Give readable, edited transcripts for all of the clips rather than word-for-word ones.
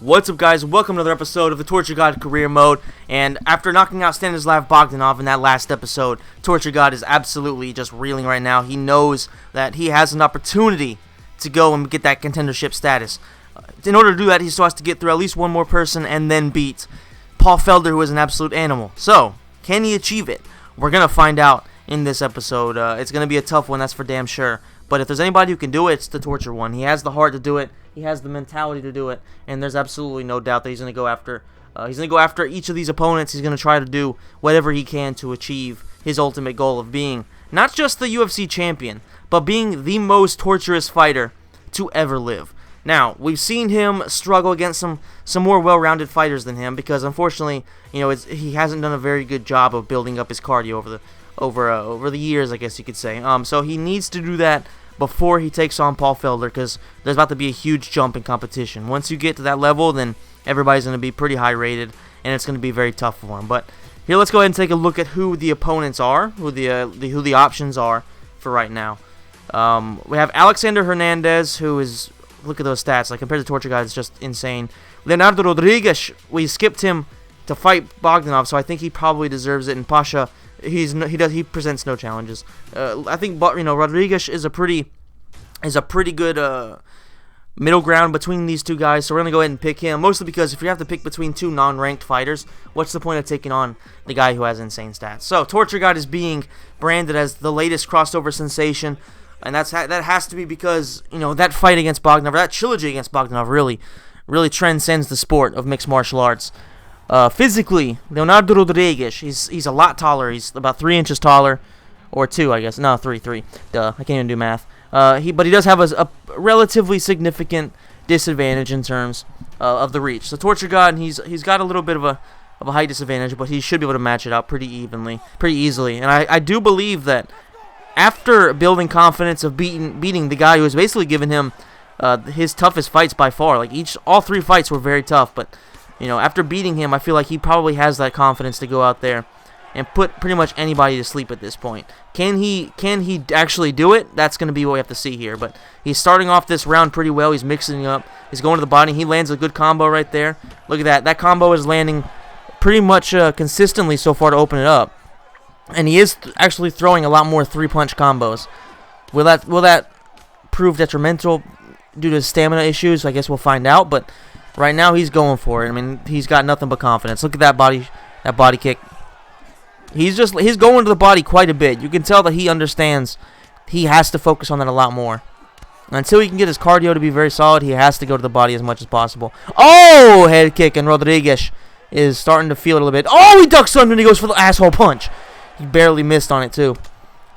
What's up, guys? Welcome to another episode of the Torture God Career Mode. And after knocking out Stanislav Bogdanov in that last episode, Torture God is absolutely just reeling right now. He knows that he has an opportunity to go and get that contendership status. In order to do that, he still has to get through at least one more person and then beat Paul Felder, who is an absolute animal. So, can he achieve it? We're going to find out in this episode. It's going to be a tough one, that's for damn sure. But if there's anybody who can do it, it's the Torture one. He has the heart to do it. He has the mentality to do it, and there's absolutely no doubt that he's going to go after. Each of these opponents. He's going to try to do whatever he can to achieve his ultimate goal of being not just the UFC champion, but being the most torturous fighter to ever live. Now, we've seen him struggle against some more well-rounded fighters than him because, unfortunately, he hasn't done a very good job of building up his cardio over the years, I guess you could say. So he needs to do that before he takes on Paul Felder, because there's about to be a huge jump in competition. Once you get to that level, then everybody's going to be pretty high rated, and it's going to be very tough for him. But here, let's go ahead and take a look at who the opponents are, who the options are for right now. We have Alexander Hernandez, who is, look at those stats, like compared to Torture God, it's just insane. Leonardo Rodriguez, we skipped him to fight Bogdanov, so I think he probably deserves it. And Pasha, he presents no challenges. I think Rodriguez is a pretty good middle ground between these two guys, so we're gonna go ahead and pick him. Mostly because if you have to pick between two non-ranked fighters, what's the point of taking on the guy who has insane stats? So Torture God is being branded as the latest crossover sensation, and that has to be because that fight against Bogdanov, or that trilogy against Bogdanov, really transcends the sport of mixed martial arts. Physically, Leonardo Rodriguez, he's a lot taller. He's about 3 inches taller, or 2, I guess. No, 3. Duh, I can't even do math. But he does have a relatively significant disadvantage in terms of the reach. So Torture God, he's got a little bit of a height disadvantage, but he should be able to match it out pretty easily. And I do believe that after building confidence of beating the guy who has basically given him his toughest fights by far, like all 3 fights were very tough, but after beating him, I feel like he probably has that confidence to go out there and put pretty much anybody to sleep at this point. Can he actually do it? That's going to be what we have to see here. But he's starting off this round pretty well. He's mixing up. He's going to the body. He lands a good combo right there. Look at that. That combo is landing pretty much consistently so far to open it up. And he is actually throwing a lot more 3-punch combos. Will that prove detrimental due to stamina issues? I guess we'll find out. But right now he's going for it. I mean, he's got nothing but confidence. Look at that body kick. He's going to the body quite a bit. You can tell that he understands he has to focus on that a lot more. Until he can get his cardio to be very solid, he has to go to the body as much as possible. Oh, head kick, and Rodriguez is starting to feel it a little bit. Oh, he ducks under and he goes for the asshole punch. He barely missed on it too.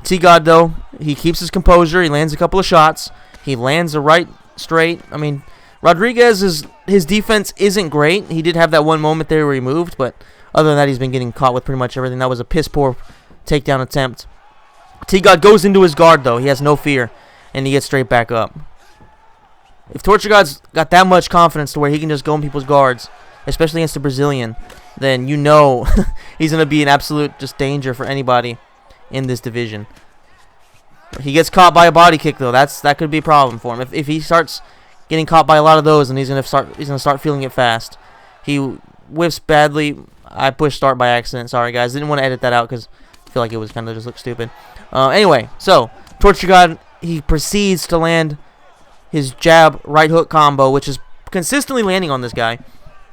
T-God, though, he keeps his composure. He lands a couple of shots. He lands the right straight. I mean, Rodriguez, his defense isn't great. He did have that one moment there where he moved, but other than that, he's been getting caught with pretty much everything. That was a piss-poor takedown attempt. T-God goes into his guard, though. He has no fear, and he gets straight back up. If Torture God's got that much confidence to where he can just go in people's guards, especially against the Brazilian, then he's going to be an absolute just danger for anybody in this division. He gets caught by a body kick, though. That could be a problem for him. If he starts getting caught by a lot of those, and he's gonna start feeling it fast. He whiffs badly. I pushed start by accident. Sorry, guys. Didn't want to edit that out because I feel like it was kind of just look stupid. Anyway, so Torture God, he proceeds to land his jab right hook combo, which is consistently landing on this guy.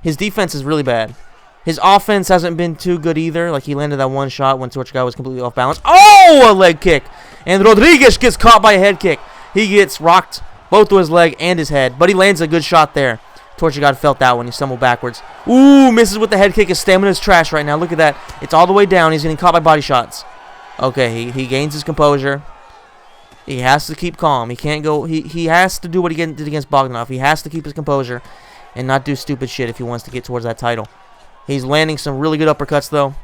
His defense is really bad. His offense hasn't been too good either. Like, he landed that one shot when Torture God was completely off balance. Oh, a leg kick. And Rodriguez gets caught by a head kick. He gets rocked both to his leg and his head, but he lands a good shot there. Torture God felt that when he stumbled backwards. Ooh, misses with the head kick. His stamina is trash right now. Look at that. It's all the way down. He's getting caught by body shots. Okay, he gains his composure. He has to keep calm. He can't go. He has to do what he did against Bogdanov. He has to keep his composure and not do stupid shit if he wants to get towards that title. He's landing some really good uppercuts, though.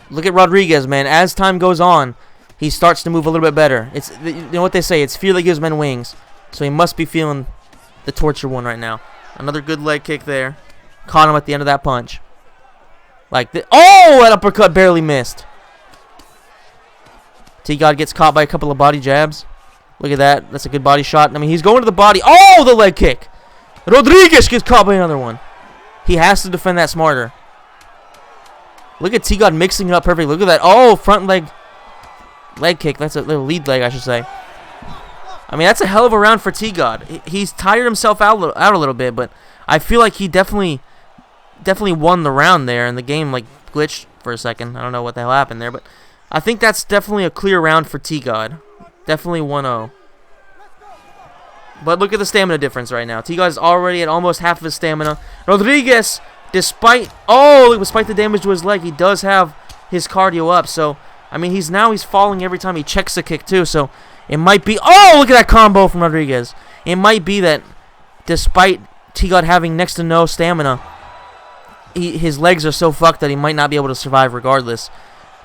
Look at Rodriguez, man. As time goes on, he starts to move a little bit better. You know what they say? It's fear that gives men wings. So he must be feeling the torture one right now. Another good leg kick there. Caught him at the end of that punch. Oh, that uppercut barely missed. T-God gets caught by a couple of body jabs. Look at that. That's a good body shot. I mean, he's going to the body. Oh, the leg kick. Rodriguez gets caught by another one. He has to defend that smarter. Look at T-God mixing it up perfectly. Look at that. Oh, front leg kick. That's a little lead leg, I should say. I mean, that's a hell of a round for T-God. He's tired himself out a little bit, but I feel like he definitely won the round there, and the game like glitched for a second. I don't know what the hell happened there, but I think that's definitely a clear round for T-God. Definitely 1-0. But look at the stamina difference right now. T-God is already at almost half of his stamina. Rodriguez, despite the damage to his leg, he does have his cardio up. So, I mean, he's falling every time he checks a kick too. So, it might be... Oh, look at that combo from Rodriguez. It might be that despite T-God having next to no stamina, his legs are so fucked that he might not be able to survive regardless.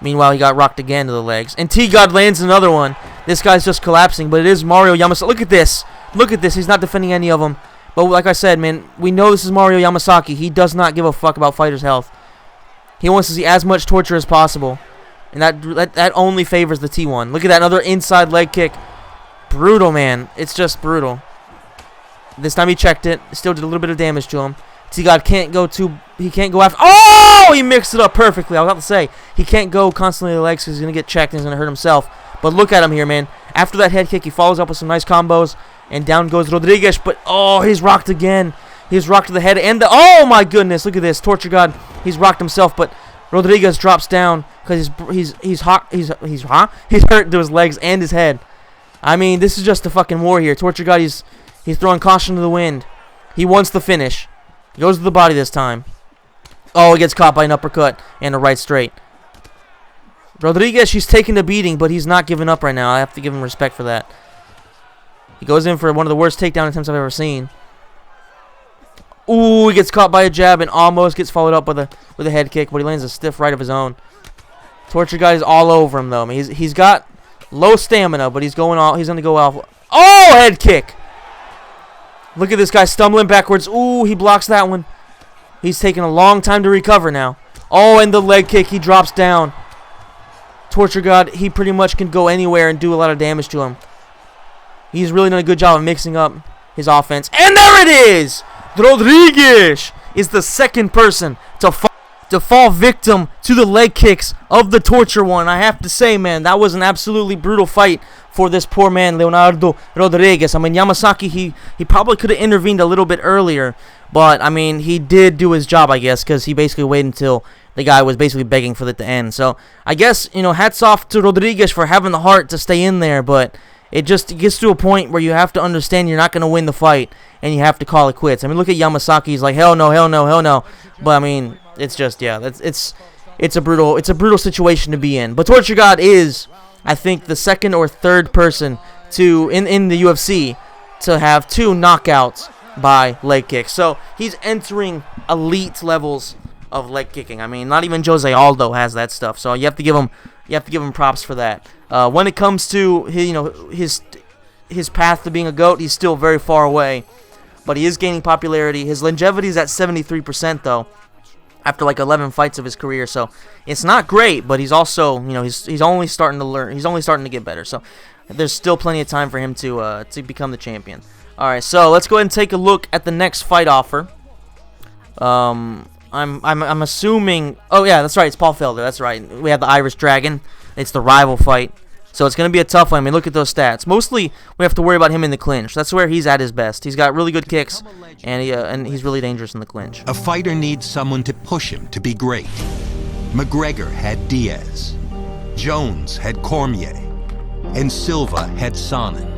Meanwhile, he got rocked again to the legs. And T-God lands another one. This guy's just collapsing, but it is Mario Yamasaki. Look at this. Look at this. He's not defending any of them. But like I said, man, we know this is Mario Yamasaki. He does not give a fuck about fighters' health. He wants to see as much torture as possible. And that only favors the T1. Look at that. Another inside leg kick. Brutal, man. It's just brutal. This time he checked it. Still did a little bit of damage to him. T-God can't go after. Oh, he mixed it up perfectly. I was about to say, he can't go constantly to the legs because he's going to get checked and he's going to hurt himself. But look at him here, man. After that head kick, he follows up with some nice combos. And down goes Rodriguez. But, oh, he's rocked again. He's rocked to the head. And oh, my goodness. Look at this. Torture God. He's rocked himself. But Rodriguez drops down because he's hurt to his legs and his head. I mean, this is just a fucking war here. Torture God, he's throwing caution to the wind. He wants the finish. He goes to the body this time. Oh, he gets caught by an uppercut and a right straight. Rodriguez, she's taking the beating, but he's not giving up right now. I have to give him respect for that. He goes in for one of the worst takedown attempts I've ever seen. Ooh, he gets caught by a jab and almost gets followed up with a head kick, but he lands a stiff right of his own. Torture guy is all over him though. I mean, he's got low stamina, but he's going to go off. Oh, head kick! Look at this guy stumbling backwards. Ooh, he blocks that one. He's taking a long time to recover now. Oh, and the leg kick. He drops down. Torture God, he pretty much can go anywhere and do a lot of damage to him. He's really done a good job of mixing up his offense. And there it is! Rodriguez is the second person to fall victim to the leg kicks of the Torture One. I have to say, man, that was an absolutely brutal fight for this poor man, Leonardo Rodriguez. I mean, Yamasaki, he probably could have intervened a little bit earlier, but, I mean, he did do his job, I guess, because he basically waited until the guy was basically begging for it to end. So, I guess, hats off to Rodriguez for having the heart to stay in there, but it just gets to a point where you have to understand you're not going to win the fight, and you have to call it quits. I mean, look at Yamasaki. He's like, hell no, hell no, hell no. But, I mean, it's just, yeah, it's a brutal situation to be in. But Torture God is, I think, the second or third person in the UFC to have 2 knockouts by leg kicks. So he's entering elite levels of leg kicking. I mean, not even Jose Aldo has that stuff. So you have to give him props for that. When it comes to his path to being a GOAT, he's still very far away, but he is gaining popularity. His longevity is at 73% though, after like 11 fights of his career. So it's not great, but he's also, he's only starting to learn. He's only starting to get better. So there's still plenty of time for him to become the champion. All right, so let's go ahead and take a look at the next fight offer. I'm assuming. Oh yeah, that's right. It's Paul Felder. That's right. We have the Irish Dragon. It's the rival fight, so it's gonna be a tough one. I mean, look at those stats. Mostly, we have to worry about him in the clinch. That's where he's at his best. He's got really good kicks, and he's really dangerous in the clinch. A fighter needs someone to push him to be great. McGregor had Diaz, Jones had Cormier, and Silva had Sonnen.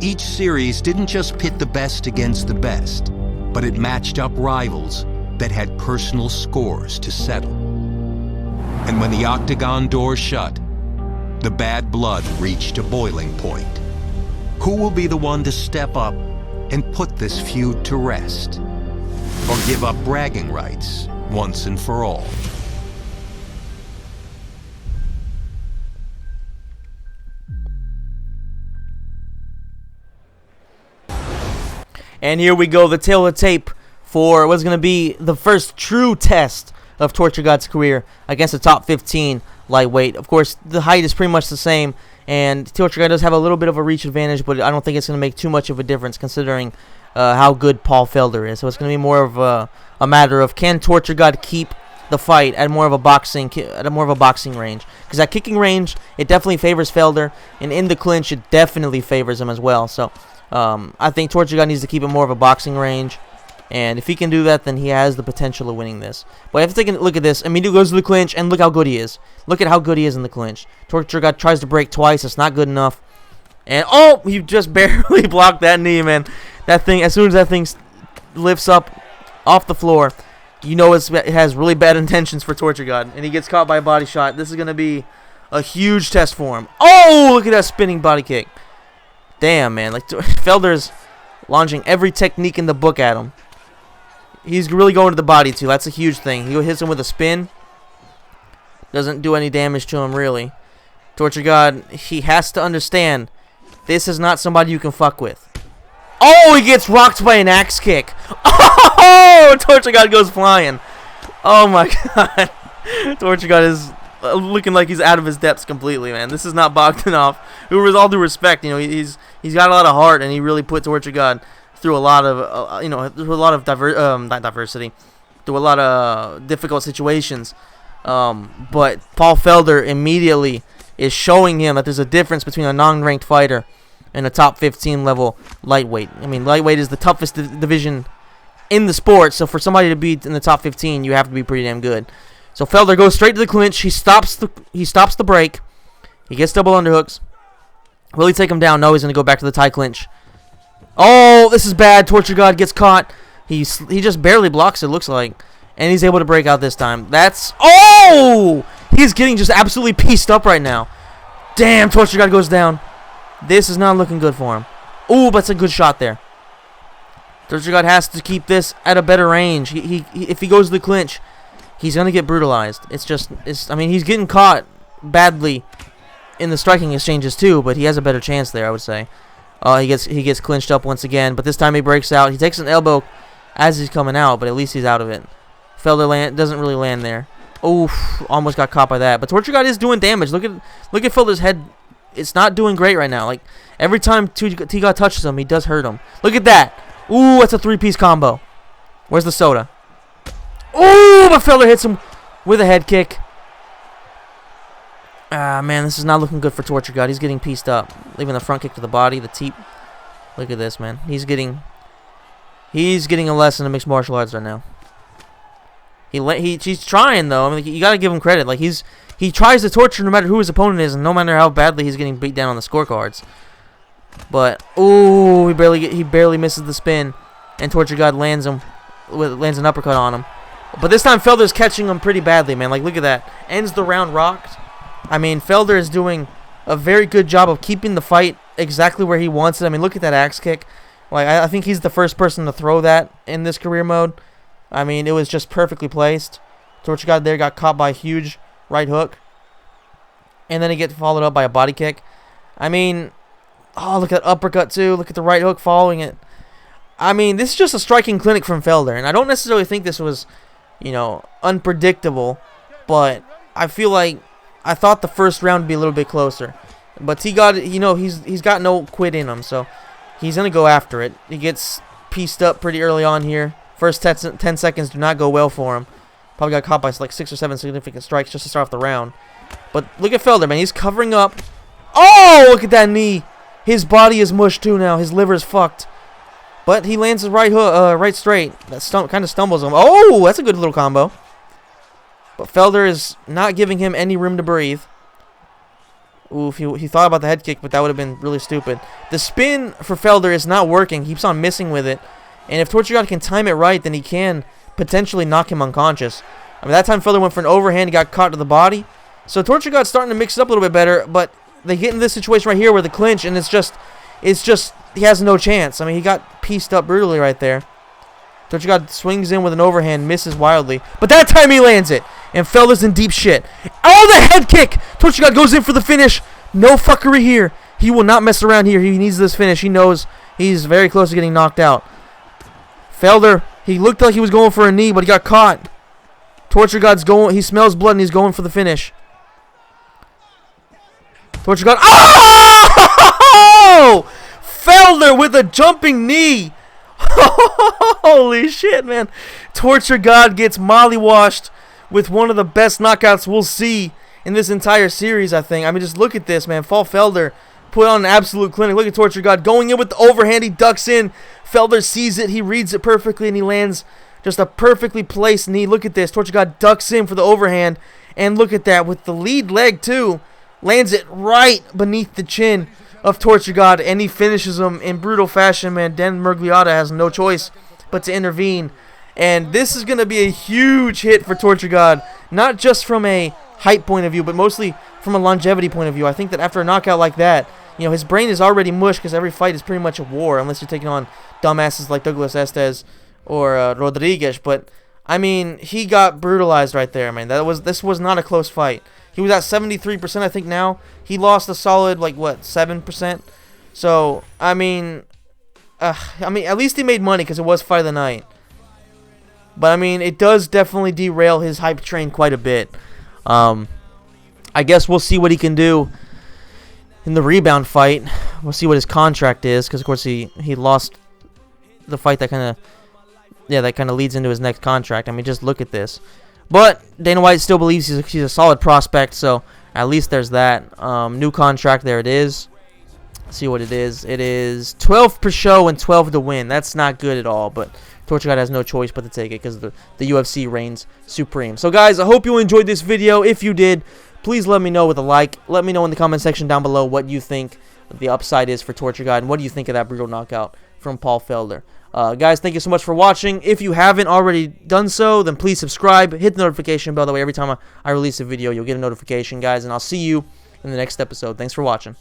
Each series didn't just pit the best against the best, but it matched up rivals that had personal scores to settle. And when the octagon door shut, the bad blood reached a boiling point. Who will be the one to step up and put this feud to rest? Or give up bragging rights once and for all? And here we go, the tail of the tape for what's going to be the first true test of Torture God's career against the top 15 lightweight. Of course, the height is pretty much the same, and Torture God does have a little bit of a reach advantage, but I don't think it's going to make too much of a difference considering how good Paul Felder is. So it's going to be more of a matter of, can Torture God keep the fight at more of a boxing range? Because at kicking range, it definitely favors Felder, and in the clinch, it definitely favors him as well. So I think Torture God needs to keep it more of a boxing range, and if he can do that, then he has the potential of winning this. But if you take a look at this, I mean, he goes to the clinch, and look how good he is. Look at how good he is in the clinch. Torture God tries to break twice. It's not good enough. And, oh, he just barely blocked that knee, man. That thing, as soon as that thing lifts up off the floor, you know it has really bad intentions for Torture God. And he gets caught by a body shot. This is going to be a huge test for him. Oh, look at that spinning body kick. Damn, man. Like, Felder's launching every technique in the book at him. He's really going to the body, too. That's a huge thing. He hits him with a spin. Doesn't do any damage to him, really. Torture God, he has to understand, this is not somebody you can fuck with. Oh, he gets rocked by an axe kick. Oh, Torture God goes flying. Oh, my God. Torture God is looking like he's out of his depths completely, man. This is not Bogdanov, who, with all due respect, you know, he's got a lot of heart, and he really put Torture God through a lot of, through a lot of through a lot of difficult situations. But Paul Felder immediately is showing him that there's a difference between a non-ranked fighter and a top 15 level lightweight. I mean, lightweight is the toughest division in the sport, so for somebody to be in the top 15, you have to be pretty damn good. So Felder goes straight to the clinch. He stops the break. He gets double underhooks. Will he take him down? No, he's going to go back to the tie clinch. Oh, this is bad. Torture God gets caught. He just barely blocks, it looks like. And he's able to break out this time. That's... Oh! He's getting just absolutely pieced up right now. Damn, Torture God goes down. This is not looking good for him. Ooh, that's a good shot there. Torture God has to keep this at a better range. If he goes to the clinch, he's going to get brutalized. I mean, he's getting caught badly in the striking exchanges too, but he has a better chance there, I would say. He gets clinched up once again, but this time he breaks out. He takes an elbow as he's coming out, but at least he's out of it. Felder doesn't really land there. Oof, almost got caught by that. But Torture God is doing damage. Look at Felder's head. It's not doing great right now. Like, every time T-God touches him, he does hurt him. Look at that. Ooh, that's a three-piece combo. Where's the soda? Ooh, but Felder hits him with a head kick. Ah, man, this is not looking good for Torture God. He's getting pieced up. Leaving the front kick to the body, the teep. Look at this, man. He's getting a lesson in mixed martial arts right now. He's trying, though. I mean, you gotta give him credit. Like, he tries to torture no matter who his opponent is, and no matter how badly he's getting beat down on the scorecards. But ooh, he barely misses the spin, and Torture God lands an uppercut on him. But this time Felder's catching him pretty badly, man. Like, look at that. Ends the round rocked. I mean, Felder is doing a very good job of keeping the fight exactly where he wants it. I mean, look at that axe kick. Like, I think he's the first person to throw that in this career mode. I mean, it was just perfectly placed. Torture God there got caught by a huge right hook. And then he gets followed up by a body kick. I mean, oh, look at that uppercut too. Look at the right hook following it. I mean, this is just a striking clinic from Felder. And I don't necessarily think this was, unpredictable. But I feel like I thought the first round would be a little bit closer. But T-God, he's got no quit in him. So he's going to go after it. He gets pieced up pretty early on here. First 10 seconds do not go well for him. Probably got caught by like 6 or 7 significant strikes just to start off the round. But look at Felder, man. He's covering up. Oh, look at that knee. His body is mushed too now. His liver is fucked. But he lands his right hook, right straight. That kind of stumbles him. Oh, that's a good little combo. But Felder is not giving him any room to breathe. Ooh, he thought about the head kick, but that would have been really stupid. The spin for Felder is not working. He keeps on missing with it. And if Torture God can time it right, then he can potentially knock him unconscious. I mean, that time Felder went for an overhand. He got caught to the body. So Torture God's starting to mix it up a little bit better. But they get in this situation right here where the clinch, and it's just, he has no chance. I mean, he got pieced up brutally right there. Torture God swings in with an overhand, misses wildly. But that time he lands it. And Felder's in deep shit. Oh, the head kick! Torture God goes in for the finish. No fuckery here. He will not mess around here. He needs this finish. He knows he's very close to getting knocked out. Felder, he looked like he was going for a knee, but he got caught. Torture God's going. He smells blood, and he's going for the finish. Torture God. Oh! Felder with a jumping knee. Holy shit, man. Torture God gets mollywashed with one of the best knockouts we'll see in this entire series, I think. I mean, just look at this, man. Paul Felder put on an absolute clinic. Look at Torture God going in with the overhand. He ducks in. Felder sees it. He reads it perfectly, and he lands just a perfectly placed knee. Look at this. Torture God ducks in for the overhand. And look at that. With the lead leg, too. Lands it right beneath the chin of Torture God. And he finishes him in brutal fashion, man. Dan Murgliata has no choice but to intervene. And this is going to be a huge hit for Torture God. Not just from a height point of view, but mostly from a longevity point of view. I think that after a knockout like that, you know, his brain is already mush because every fight is pretty much a war, unless you're taking on dumbasses like Douglas Estes or Rodriguez. But I mean, he got brutalized right there, man. This was not a close fight. He was at 73%, I think. Now he lost a solid, like, what, 7%. So I mean, at least he made money because it was fight of the night. But I mean, it does definitely derail his hype train quite a bit. I guess we'll see what he can do in the rebound fight. We'll see what his contract is, because of course he lost the fight that kind of leads into his next contract. I mean, just look at this. But Dana White still believes he's a solid prospect, so at least there's that. New contract, there it is. Let's see what it is. It is 12 per show and 12 to win. That's not good at all, but Torture God has no choice but to take it because the UFC reigns supreme. So guys, I hope you enjoyed this video. If you did, please let me know with a like. Let me know in the comment section down below what you think the upside is for Torture God, and what do you think of that brutal knockout from Paul Felder. Guys, thank you so much for watching. If you haven't already done so, then please subscribe. Hit the notification bell. That way, every time I release a video, you'll get a notification, guys. And I'll see you in the next episode. Thanks for watching.